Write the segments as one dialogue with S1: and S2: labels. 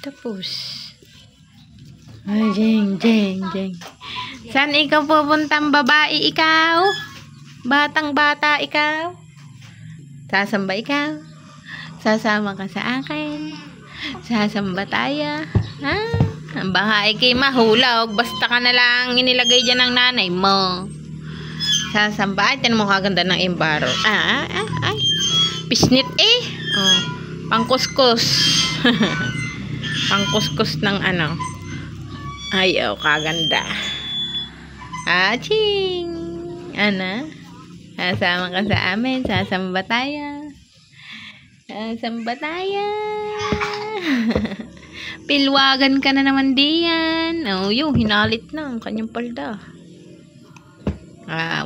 S1: Tapos. Ay, jeng, jeng, jeng. Saan ikaw pupuntang babae ikaw? Batang bata ikaw? Sasamba ikaw? Sasama ka sa akin? Sasamba tayo? Ha? Baka ikay mahulog. Basta ka na lang inilagay dyan ng nanay mo. Sasamba. Ay, tinan mo kaganda ng embaro. Ay. Pisnit eh. Oh, pangkuskus. Pangkuskus ng ano. Ay, oh, kaganda. Aching! Ano? Sasama ka sa amin. Sasamba tayo. Sasamba tayo. Pilwagan ka na naman diyan. Oh, yung hinalit na ang kanyang palda.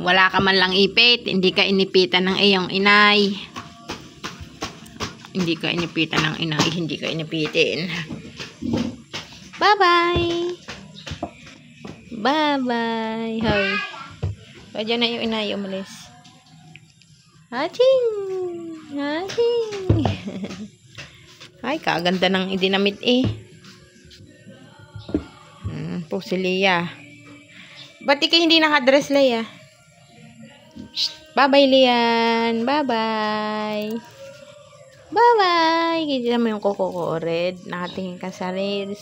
S1: Wala ka man lang ipit. Hindi ka inipitan ng iyong inay. Hindi ka inipitan ng inay. Hindi ka inipitin. Bye-bye! Bye-bye! Hoy. Kaya na yung inay umalis. Haching! Haching! Ay, kaganda ng idinamit eh. Po si Leah. Ba't ikay hindi nakadress, Leah? Bye-bye, Lian. Bye-bye. Bye-bye. Kita mo yung kuko ko, Red. Nakatingin ka sa reels.